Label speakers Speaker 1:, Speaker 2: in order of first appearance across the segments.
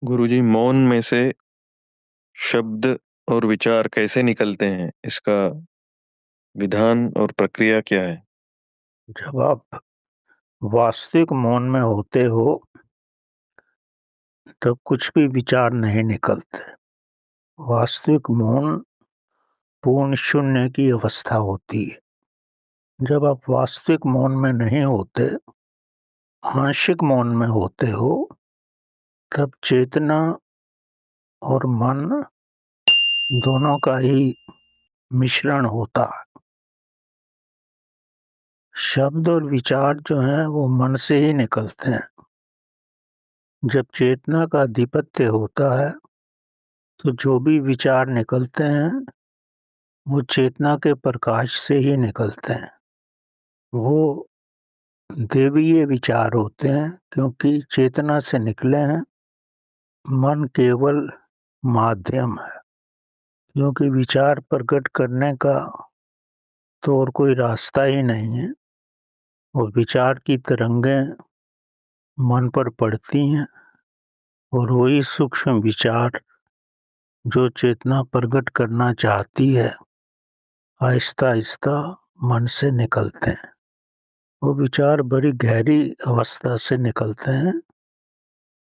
Speaker 1: गुरुजी, मौन में से शब्द और विचार कैसे निकलते हैं? इसका विधान और प्रक्रिया क्या है?
Speaker 2: जब आप वास्तविक मौन में होते हो, तब कुछ भी विचार नहीं निकलते। वास्तविक मौन पूर्ण शून्य की अवस्था होती है। जब आप वास्तविक मौन में नहीं होते, आंशिक मौन में होते हो, तब चेतना और मन दोनों का ही मिश्रण होता है। शब्द और विचार जो हैं वो मन से ही निकलते हैं। जब चेतना का आधिपत्य होता है, तो जो भी विचार निकलते हैं वो चेतना के प्रकाश से ही निकलते हैं। वो दैवीय विचार होते हैं, क्योंकि चेतना से निकले हैं। मन केवल माध्यम है, क्योंकि विचार प्रकट करने का तो और कोई रास्ता ही नहीं है। और विचार की तरंगें मन पर पड़ती हैं, और वही सूक्ष्म विचार जो चेतना प्रकट करना चाहती है, आहिस्ता आहिस्ता मन से निकलते हैं। वो विचार बड़ी गहरी अवस्था से निकलते हैं।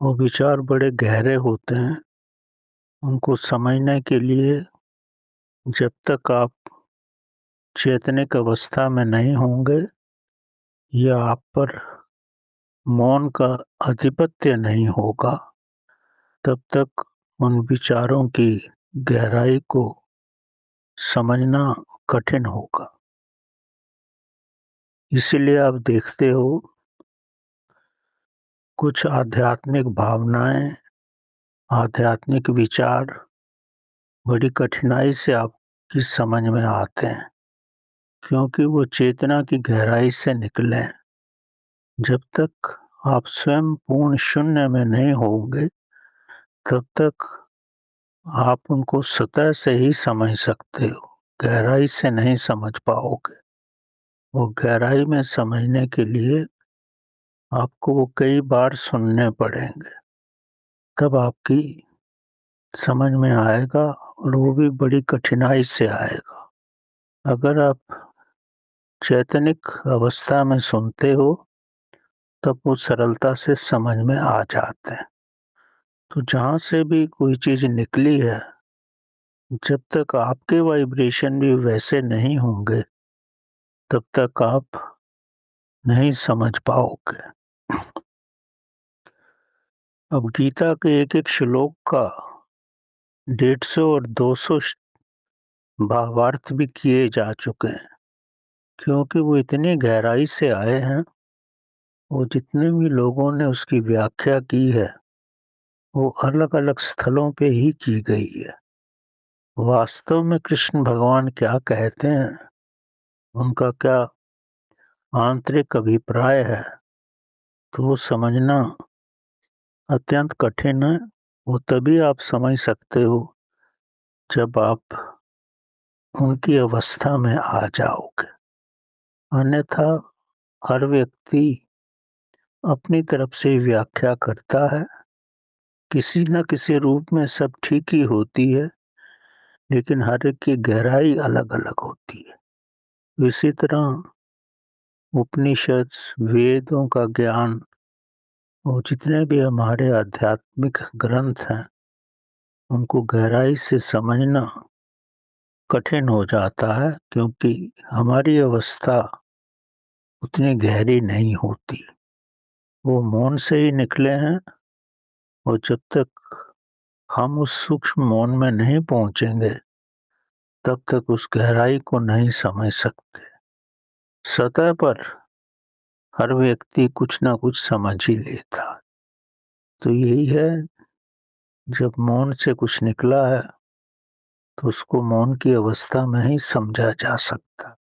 Speaker 2: वो विचार बड़े गहरे होते हैं। उनको समझने के लिए जब तक आप चेतनिक अवस्था में नहीं होंगे, या आप पर मौन का आधिपत्य नहीं होगा, तब तक उन विचारों की गहराई को समझना कठिन होगा। इसलिए आप देखते हो, कुछ आध्यात्मिक भावनाएं, आध्यात्मिक विचार बड़ी कठिनाई से आपकी समझ में आते हैं, क्योंकि वो चेतना की गहराई से निकले हैं। जब तक आप स्वयं पूर्ण शून्य में नहीं होंगे, तब तक आप उनको सतह से ही समझ सकते हो, गहराई से नहीं समझ पाओगे। वो गहराई में समझने के लिए आपको वो कई बार सुनने पड़ेंगे, तब आपकी समझ में आएगा, और वो भी बड़ी कठिनाई से आएगा। अगर आप चैतनिक अवस्था में सुनते हो, तब वो सरलता से समझ में आ जाते हैं। तो जहाँ से भी कोई चीज़ निकली है, जब तक आपके वाइब्रेशन भी वैसे नहीं होंगे, तब तक आप नहीं समझ पाओगे। अब गीता के एक-एक श्लोक का 150 और 200 भावार्थ भी किए जा चुके हैं, क्योंकि वो इतनी गहराई से आए हैं। वो जितने भी लोगों ने उसकी व्याख्या की है, वो अलग-अलग स्थलों पे ही की गई है। वास्तव में कृष्ण भगवान क्या कहते हैं, उनका क्या आंतरिक अभिप्राय है, तो वो समझना अत्यंत कठिन है। वो तभी आप समझ सकते हो जब आप उनकी अवस्था में आ जाओगे। अन्यथा हर व्यक्ति अपनी तरफ से व्याख्या करता है। किसी न किसी रूप में सब ठीक ही होती है, लेकिन हर एक की गहराई अलग-अलग होती है। इसी तरह उपनिषद, वेदों का ज्ञान और जितने भी हमारे आध्यात्मिक ग्रंथ हैं, उनको गहराई से समझना कठिन हो जाता है, क्योंकि हमारी अवस्था उतनी गहरी नहीं होती। वो मौन से ही निकले हैं, और जब तक हम उस सूक्ष्म मौन में नहीं पहुंचेंगे, तब तक उस गहराई को नहीं समझ सकते। सतह पर हर व्यक्ति कुछ ना कुछ समझ ही लेता। तो यही है, जब मौन से कुछ निकला है, तो उसको मौन की अवस्था में ही समझा जा सकता।